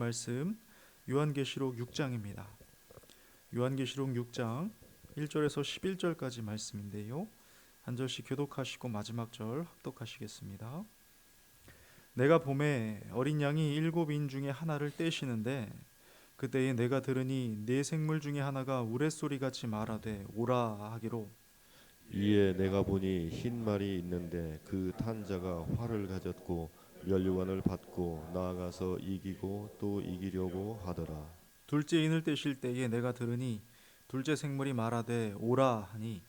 말씀 요한계시록 6장입니다. 요한계시록 6장 1절에서 11절까지 말씀인데요. 한 절씩 교독하시고 마지막 절 합독하시겠습니다. 내가 보매 어린 양이 일곱 인 중에 하나를 떼시는데 그때에 내가 들으니 네 생물 중에 하나가 우레소리같이 말하되 오라 하기로 이에 내가 보니 흰 말이 있는데 그 탄 자가 활을 가졌고 면류관을 받고 나아가서 이기고 또 이기려고 하더라. 둘째 인을 떼실 때에 내가 들으니 둘째 생물이 말하되 오라 하니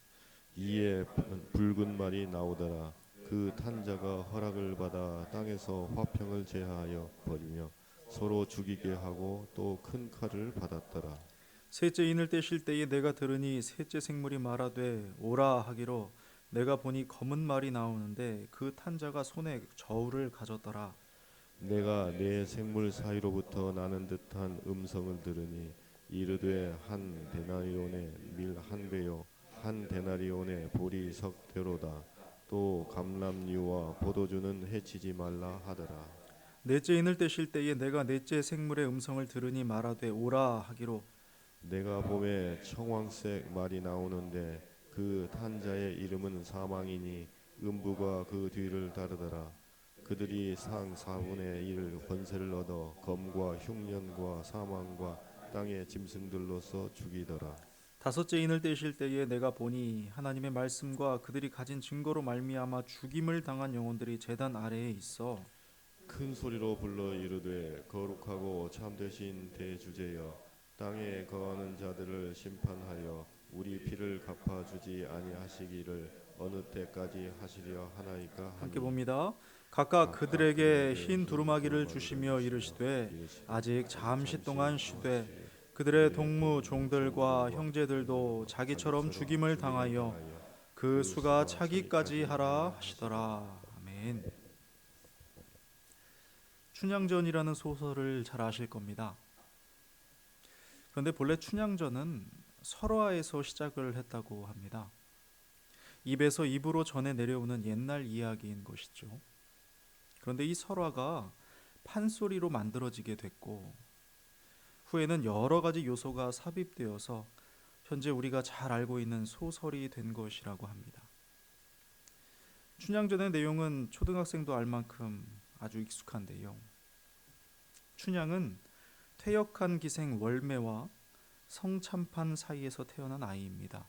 이에 붉은 말이 나오더라. 그 탄 자가 허락을 받아 땅에서 화평을 제하여 버리며 서로 죽이게 하고 또 큰 칼을 받았더라. 셋째 인을 떼실 때에 내가 들으니 셋째 생물이 말하되 오라 하기로 내가 보니 검은 말이 나오는데 그 탄자가 손에 저울을 가졌더라. 내가 네 생물 사이로부터 나는 듯한 음성을 들으니 이르되 한 데나리온의 밀 한 배요 한 데나리온의 보리 석 대로다. 또 감람류와 포도주는 해치지 말라 하더라. 넷째 인을 떼실 때에 내가 넷째 생물의 음성을 들으니 말하되 오라 하기로 내가 봄에 청황색 말이 나오는데 그 탄자의 이름은 사망이니 음부가 그 뒤를 따르더라. 그들이 상 4분의 1 권세를 얻어 검과 흉년과 사망과 땅의 짐승들로서 죽이더라. 다섯째 인을 떼실 때에 내가 보니 하나님의 말씀과 그들이 가진 증거로 말미암아 죽임을 당한 영혼들이 제단 아래에 있어 큰 소리로 불러 이르되 거룩하고 참되신 대주제여 땅에 거하는 자들을 심판하여 우리 피를 갚아주지 아니하시기를 어느 때까지 하시려 하나이까 함께 하니 봅니다. 각각 그들에게 흰 두루마기를 주시며 이르시되 아직 잠시 동안 쉬되 그들의 동무 종들과 형제들도 자기처럼 죽임을 당하여 그 수가 차기까지 하라 하시더라. 아멘. 춘향전이라는 소설을 잘 아실 겁니다. 그런데 본래 춘향전은 설화에서 시작을 했다고 합니다. 입에서 입으로 전해 내려오는 옛날 이야기인 것이죠. 그런데 이 설화가 판소리로 만들어지게 됐고 후에는 여러 가지 요소가 삽입되어서 현재 우리가 잘 알고 있는 소설이 된 것이라고 합니다. 춘향전의 내용은 초등학생도 알 만큼 아주 익숙한데요. 춘향은 퇴역한 기생 월매와 성참판 사이에서 태어난 아이입니다.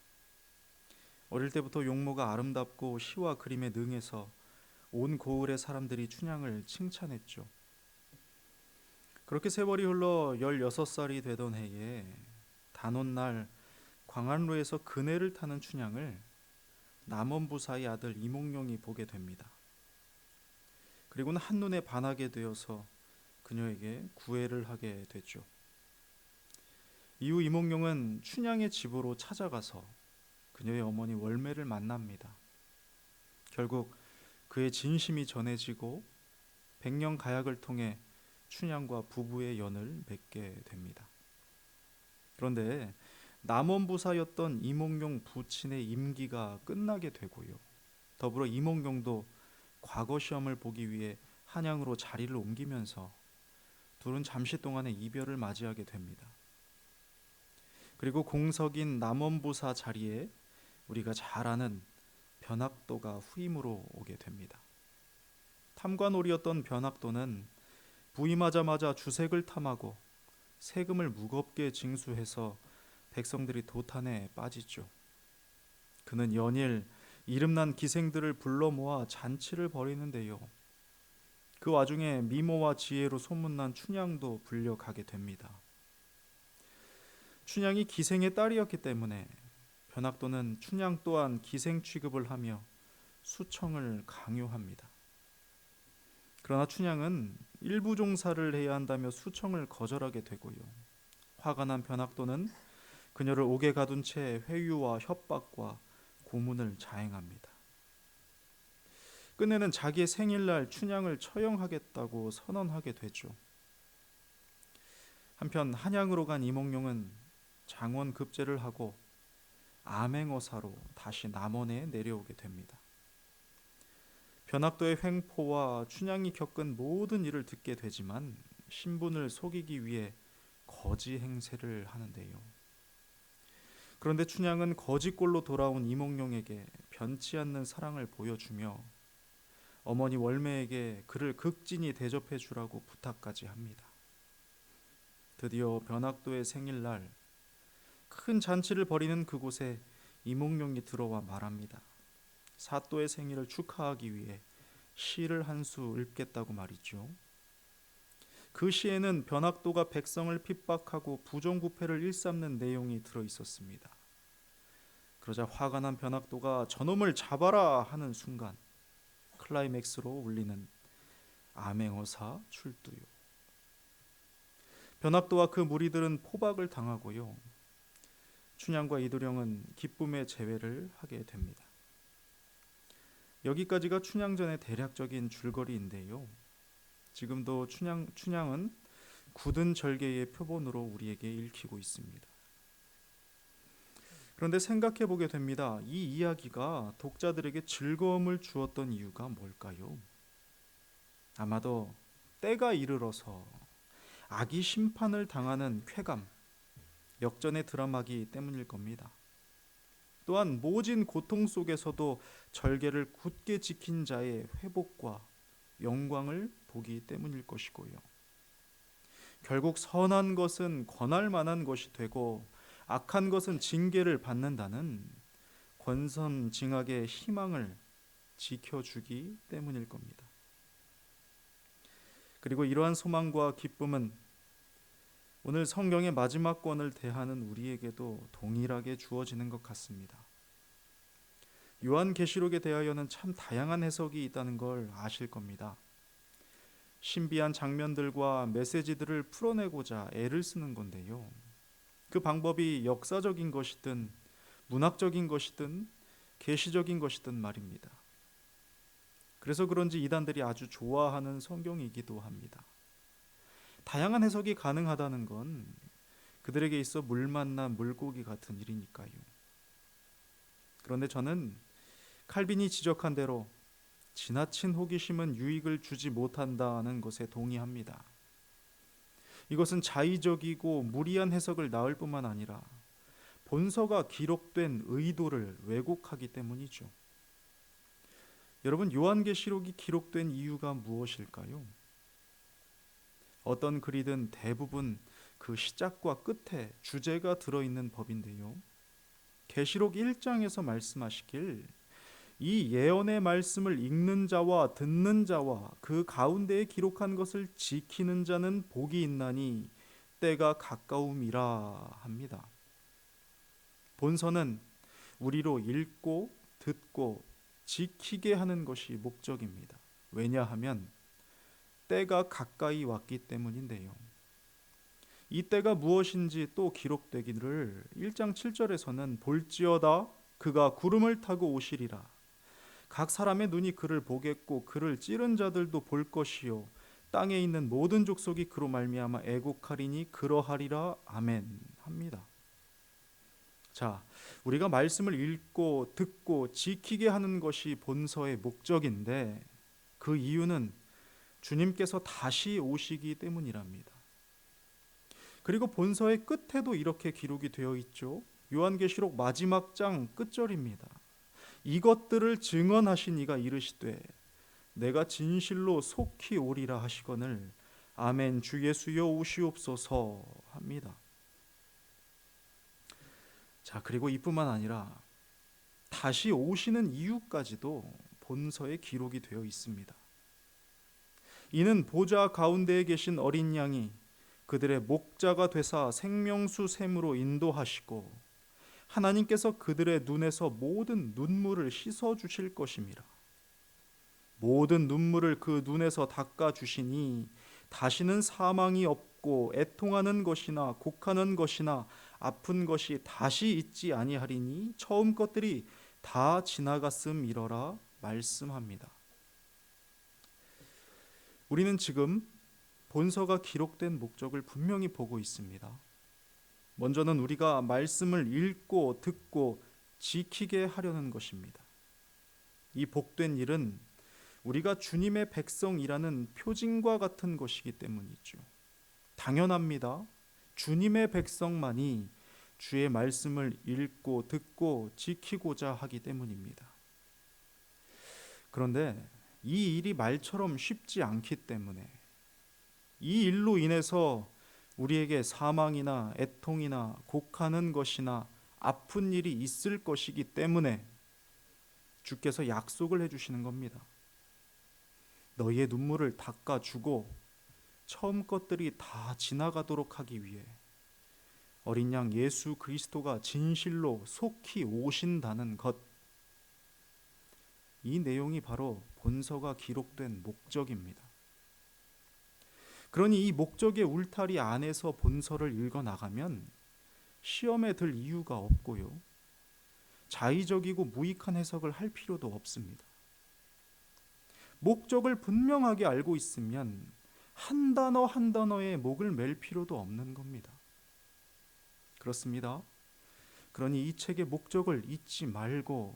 어릴 때부터 용모가 아름답고 시와 그림에 능해서 온 고을의 사람들이 춘향을 칭찬했죠. 그렇게 세월이 흘러 16살이 되던 해에 단오날 광안루에서 그네를 타는 춘향을 남원부사의 아들 이몽룡이 보게 됩니다. 그리고는 한눈에 반하게 되어서 그녀에게 구애를 하게 됐죠. 이후 이몽룡은 춘향의 집으로 찾아가서 그녀의 어머니 월매를 만납니다. 결국 그의 진심이 전해지고 백년 가약을 통해 춘향과 부부의 연을 맺게 됩니다. 그런데 남원부사였던 이몽룡 부친의 임기가 끝나게 되고요. 더불어 이몽룡도 과거 시험을 보기 위해 한양으로 자리를 옮기면서 둘은 잠시 동안의 이별을 맞이하게 됩니다. 그리고 공석인 남원부사 자리에 우리가 잘 아는 변학도가 후임으로 오게 됩니다. 탐관오리였던 변학도는 부임하자마자 주색을 탐하고 세금을 무겁게 징수해서 백성들이 도탄에 빠지죠. 그는 연일 이름난 기생들을 불러 모아 잔치를 벌이는데요. 그 와중에 미모와 지혜로 소문난 춘향도 불려가게 됩니다. 춘향이 기생의 딸이었기 때문에 변학도는 춘향 또한 기생 취급을 하며 수청을 강요합니다. 그러나 춘향은 일부 종사를 해야 한다며 수청을 거절하게 되고요. 화가 난 변학도는 그녀를 옥에 가둔 채 회유와 협박과 고문을 자행합니다. 끝내는 자기의 생일날 춘향을 처형하겠다고 선언하게 되죠. 한편 한양으로 간 이몽룡은 장원급제를 하고 암행어사로 다시 남원에 내려오게 됩니다. 변학도의 횡포와 춘향이 겪은 모든 일을 듣게 되지만 신분을 속이기 위해 거지 행세를 하는데요. 그런데 춘향은 거지꼴로 돌아온 이몽룡에게 변치 않는 사랑을 보여주며 어머니 월매에게 그를 극진히 대접해 주라고 부탁까지 합니다. 드디어 변학도의 생일날 큰 잔치를 벌이는 그곳에 이몽룡이 들어와 말합니다. 사또의 생일을 축하하기 위해 시를 한 수 읊겠다고 말이죠. 그 시에는 변학도가 백성을 핍박하고 부정부패를 일삼는 내용이 들어 있었습니다. 그러자 화가 난 변학도가 저놈을 잡아라 하는 순간 클라이맥스로 울리는 암행어사 출두요. 변학도와 그 무리들은 포박을 당하고요. 춘향과 이도령은 기쁨의 재회를 하게 됩니다. 여기까지가 춘향전의 대략적인 줄거리인데요. 지금도 춘향은 굳은 절개의 표본으로 우리에게 읽히고 있습니다. 그런데 생각해 보게 됩니다. 이 이야기가 독자들에게 즐거움을 주었던 이유가 뭘까요? 아마도 때가 이르러서 악이 심판을 당하는 쾌감, 역전의 드라마기 때문일 겁니다. 또한 모진 고통 속에서도 절개를 굳게 지킨 자의 회복과 영광을 보기 때문일 것이고요. 결국 선한 것은 권할 만한 것이 되고 악한 것은 징계를 받는다는 권선징악의 희망을 지켜주기 때문일 겁니다. 그리고 이러한 소망과 기쁨은 오늘 성경의 마지막 권을 대하는 우리에게도 동일하게 주어지는 것 같습니다. 요한계시록에 대하여는 참 다양한 해석이 있다는 걸 아실 겁니다. 신비한 장면들과 메시지들을 풀어내고자 애를 쓰는 건데요. 그 방법이 역사적인 것이든 문학적인 것이든 계시적인 것이든 말입니다. 그래서 그런지 이단들이 아주 좋아하는 성경이기도 합니다. 다양한 해석이 가능하다는 건 그들에게 있어 물 만난 물고기 같은 일이니까요. 그런데 저는 칼빈이 지적한 대로 지나친 호기심은 유익을 주지 못한다는 것에 동의합니다. 이것은 자의적이고 무리한 해석을 낳을 뿐만 아니라 본서가 기록된 의도를 왜곡하기 때문이죠. 여러분, 요한계시록이 기록된 이유가 무엇일까요? 어떤 글이든 대부분 그 시작과 끝에 주제가 들어있는 법인데요. 계시록 1장에서 말씀하시길 이 예언의 말씀을 읽는 자와 듣는 자와 그 가운데에 기록한 것을 지키는 자는 복이 있나니 때가 가까움이라 합니다. 본서는 우리로 읽고 듣고 지키게 하는 것이 목적입니다. 왜냐하면 때가 가까이 왔기 때문인데요. 이 때가 무엇인지 또 기록되기를 1장 7절에서는 볼지어다 그가 구름을 타고 오시리라. 각 사람의 눈이 그를 보겠고 그를 찌른 자들도 볼 것이요 땅에 있는 모든 족속이 그로 말미암아 애곡하리니 그러하리라. 아멘 합니다. 자, 우리가 말씀을 읽고 듣고 지키게 하는 것이 본서의 목적인데 그 이유는 주님께서 다시 오시기 때문이랍니다. 그리고 본서의 끝에도 이렇게 기록이 되어 있죠. 요한계시록 마지막 장 끝절입니다. 이것들을 증언하신 이가 이르시되 내가 진실로 속히 오리라 하시거늘 아멘 주 예수여 오시옵소서 합니다. 자, 그리고 이뿐만 아니라 다시 오시는 이유까지도 본서에 기록이 되어 있습니다. 이는 보좌 가운데에 계신 어린 양이 그들의 목자가 되사 생명수 샘으로 인도하시고 하나님께서 그들의 눈에서 모든 눈물을 씻어 주실 것임이라. 모든 눈물을 그 눈에서 닦아 주시니 다시는 사망이 없고 애통하는 것이나 곡하는 것이나 아픈 것이 다시 있지 아니하리니 처음 것들이 다 지나갔음이러라 말씀합니다. 우리는 지금 본서가 기록된 목적을 분명히 보고 있습니다. 먼저는 우리가 말씀을 읽고 듣고 지키게 하려는 것입니다. 이 복된 일은 우리가 주님의 백성이라는 표징과 같은 것이기 때문이죠. 당연합니다. 주님의 백성만이 주의 말씀을 읽고 듣고 지키고자 하기 때문입니다. 그런데 이 일이 말처럼 쉽지 않기 때문에 이 일로 인해서 우리에게 사망이나 애통이나 곡하는 것이나 아픈 일이 있을 것이기 때문에 주께서 약속을 해주시는 겁니다. 너희의 눈물을 닦아주고 처음 것들이 다 지나가도록 하기 위해 어린 양 예수 그리스도가 진실로 속히 오신다는 것, 이 내용이 바로 본서가 기록된 목적입니다. 그러니 이 목적의 울타리 안에서 본서를 읽어 나가면 시험에 들 이유가 없고요, 자의적이고 무익한 해석을 할 필요도 없습니다. 목적을 분명하게 알고 있으면 한 단어 한 단어에 목을 맬 필요도 없는 겁니다. 그렇습니다. 그러니 이 책의 목적을 잊지 말고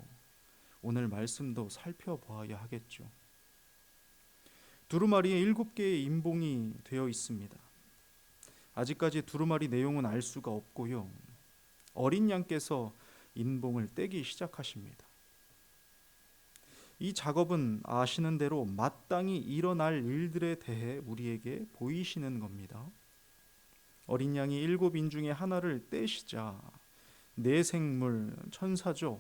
오늘 말씀도 살펴보아야 하겠죠. 두루마리에 7개의 인봉이 되어 있습니다. 아직까지 두루마리 내용은 알 수가 없고요, 어린 양께서 인봉을 떼기 시작하십니다. 이 작업은 아시는 대로 마땅히 일어날 일들에 대해 우리에게 보이시는 겁니다. 어린 양이 7인 중에 하나를 떼시자 네 생물, 천사죠.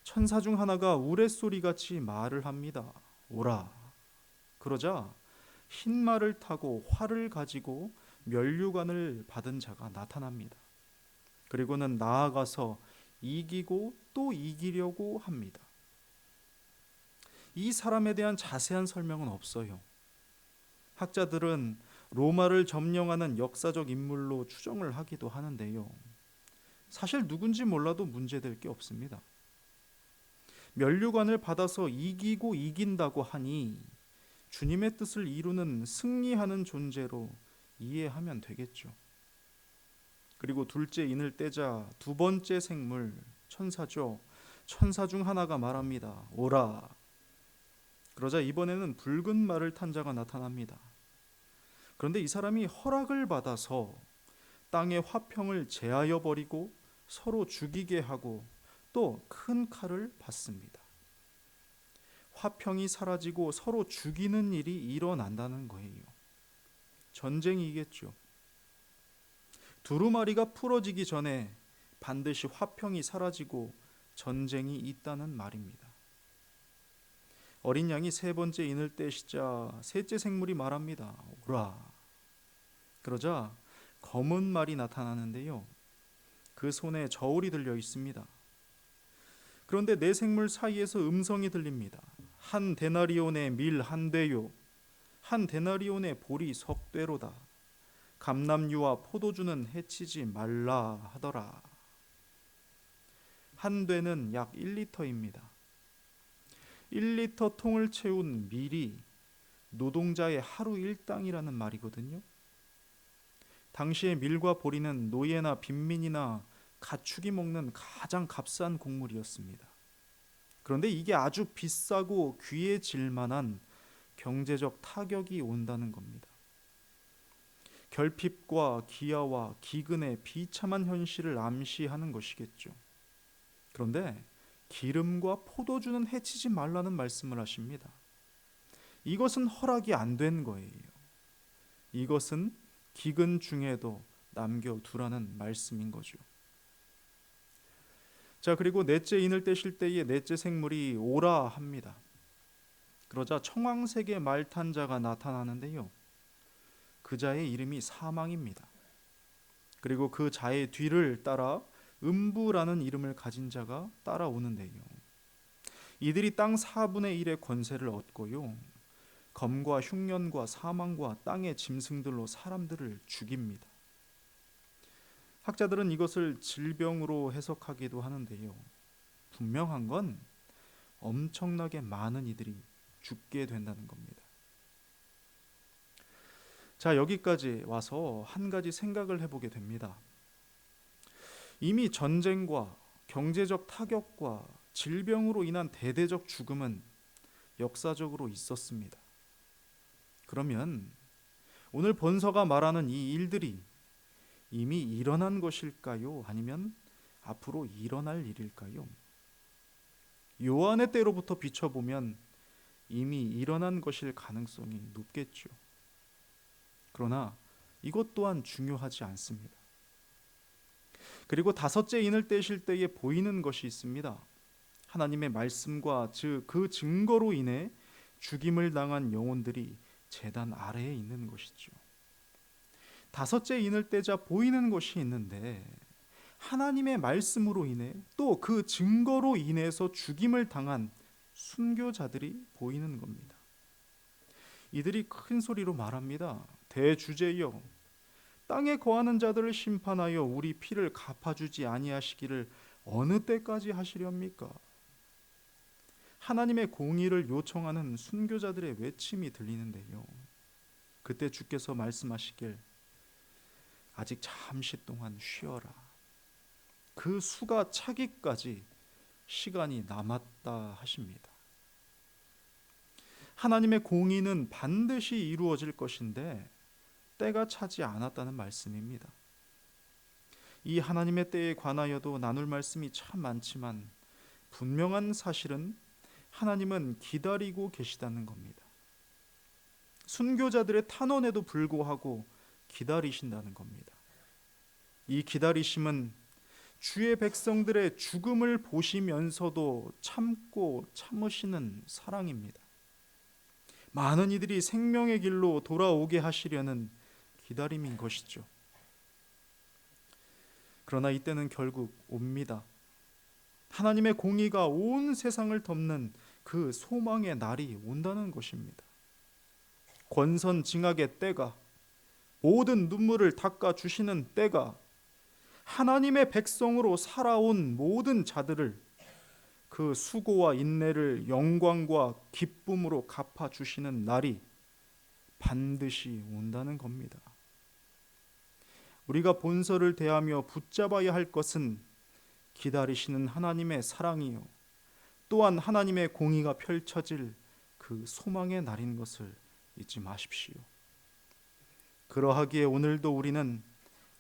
천사 중 하나가 우레소리같이 말을 합니다. 오라. 그러자 흰 말을 타고 활을 가지고 면류관을 받은 자가 나타납니다. 그리고는 나아가서 이기고 또 이기려고 합니다. 이 사람에 대한 자세한 설명은 없어요. 학자들은 로마를 점령하는 역사적 인물로 추정을 하기도 하는데요, 사실 누군지 몰라도 문제될 게 없습니다. 면류관을 받아서 이기고 이긴다고 하니 주님의 뜻을 이루는 승리하는 존재로 이해하면 되겠죠. 그리고 둘째 인을 떼자 두 번째 생물, 천사죠. 천사 중 하나가 말합니다. 오라. 그러자 이번에는 붉은 말을 탄 자가 나타납니다. 그런데 이 사람이 허락을 받아서 땅의 화평을 제하여 버리고 서로 죽이게 하고 또 큰 칼을 받습니다. 화평이 사라지고 서로 죽이는 일이 일어난다는 거예요. 전쟁이겠죠. 두루마리가 풀어지기 전에 반드시 화평이 사라지고 전쟁이 있다는 말입니다. 어린 양이 세 번째 인을 떼시자 셋째 생물이 말합니다. 오라. 그러자 검은 말이 나타나는데요, 그 손에 저울이 들려 있습니다. 그런데 네 생물 사이에서 음성이 들립니다. 한 데나리온의 밀 한 되요, 한 데나리온의 보리 석 되로다. 감람유와 포도주는 해치지 말라 하더라. 한 되는 약 1리터입니다. 1리터 통을 채운 밀이 노동자의 하루 일당이라는 말이거든요. 당시에 밀과 보리는 노예나 빈민이나 가축이 먹는 가장 값싼 곡물이었습니다. 그런데 이게 아주 비싸고 귀해질 만한 경제적 타격이 온다는 겁니다. 결핍과 기아와 기근의 비참한 현실을 암시하는 것이겠죠. 그런데 기름과 포도주는 해치지 말라는 말씀을 하십니다. 이것은 허락이 안 된 거예요. 이것은 기근 중에도 남겨두라는 말씀인 거죠. 자, 그리고 넷째 인을 떼실 때에 넷째 생물이 오라 합니다. 그러자 청황색의 말 탄 자가 나타나는데요, 그 자의 이름이 사망입니다. 그리고 그 자의 뒤를 따라 음부라는 이름을 가진 자가 따라오는데요, 이들이 땅 4분의 1의 권세를 얻고요, 검과 흉년과 사망과 땅의 짐승들로 사람들을 죽입니다. 학자들은 이것을 질병으로 해석하기도 하는데요, 분명한 건 엄청나게 많은 이들이 죽게 된다는 겁니다. 자, 여기까지 와서 한 가지 생각을 해보게 됩니다. 이미 전쟁과 경제적 타격과 질병으로 인한 대대적 죽음은 역사적으로 있었습니다. 그러면 오늘 본서가 말하는 이 일들이 이미 일어난 것일까요? 아니면 앞으로 일어날 일일까요? 요한의 때로부터 비춰보면 이미 일어난 것일 가능성이 높겠죠. 그러나 이것 또한 중요하지 않습니다. 그리고 다섯째 인을 떼실 때에 보이는 것이 있습니다. 하나님의 말씀과 그 증거로 인해 죽임을 당한 영혼들이 제단 아래에 있는 것이죠. 다섯째 인을 떼자 보이는 것이 있는데 하나님의 말씀으로 인해 또 그 증거로 인해서 죽임을 당한 순교자들이 보이는 겁니다. 이들이 큰 소리로 말합니다. 대주제여, 땅에 거하는 자들을 심판하여 우리 피를 갚아주지 아니하시기를 어느 때까지 하시렵니까? 하나님의 공의를 요청하는 순교자들의 외침이 들리는데요. 그때 주께서 말씀하시길 아직 잠시 동안 쉬어라. 그 수가 차기까지 시간이 남았다 하십니다. 하나님의 공의는 반드시 이루어질 것인데 때가 차지 않았다는 말씀입니다. 이 하나님의 때에 관하여도 나눌 말씀이 참 많지만 분명한 사실은 하나님은 기다리고 계시다는 겁니다. 순교자들의 탄원에도 불구하고 기다리신다는 겁니다. 이 기다리심은 주의 백성들의 죽음을 보시면서도 참고 참으시는 사랑입니다. 많은 이들이 생명의 길로 돌아오게 하시려는 기다림인 것이죠. 그러나 이때는 결국 옵니다. 하나님의 공의가 온 세상을 덮는 그 소망의 날이 온다는 것입니다. 권선징악의 때가, 모든 눈물을 닦아주시는 때가, 하나님의 백성으로 살아온 모든 자들을 그 수고와 인내를 영광과 기쁨으로 갚아주시는 날이 반드시 온다는 겁니다. 우리가 본서를 대하며 붙잡아야 할 것은 기다리시는 하나님의 사랑이요, 또한 하나님의 공의가 펼쳐질 그 소망의 날인 것을 잊지 마십시오. 그러하기에 오늘도 우리는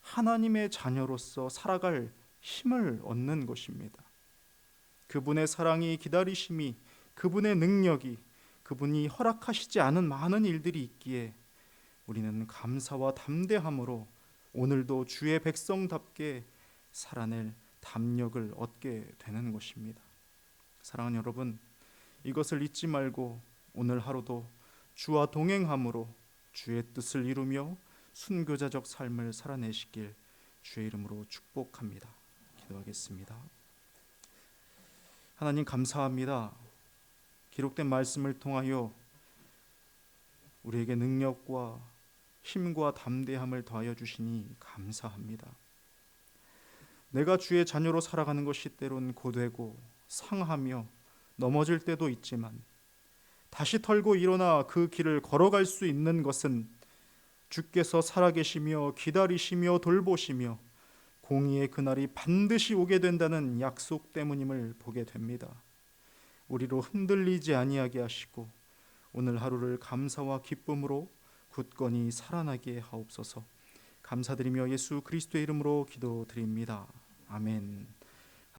하나님의 자녀로서 살아갈 힘을 얻는 것입니다. 그분의 사랑이, 기다리심이, 그분의 능력이, 그분이 허락하시지 않은 많은 일들이 있기에 우리는 감사와 담대함으로 오늘도 주의 백성답게 살아낼 담력을 얻게 되는 것입니다. 사랑하는 여러분, 이것을 잊지 말고 오늘 하루도 주와 동행함으로 주의 뜻을 이루며 순교자적 삶을 살아내시길 주의 이름으로 축복합니다. 기도하겠습니다. 하나님 감사합니다. 기록된 말씀을 통하여 우리에게 능력과 힘과 담대함을 더하여 주시니 감사합니다. 내가 주의 자녀로 살아가는 것이 때론 고되고 상하며 넘어질 때도 있지만 다시 털고 일어나 그 길을 걸어갈 수 있는 것은 주께서 살아계시며 기다리시며 돌보시며 공의의 그날이 반드시 오게 된다는 약속 때문임을 보게 됩니다. 우리로 흔들리지 아니하게 하시고 오늘 하루를 감사와 기쁨으로 굳건히 살아나게 하옵소서. 감사드리며 예수 그리스도의 이름으로 기도드립니다. 아멘.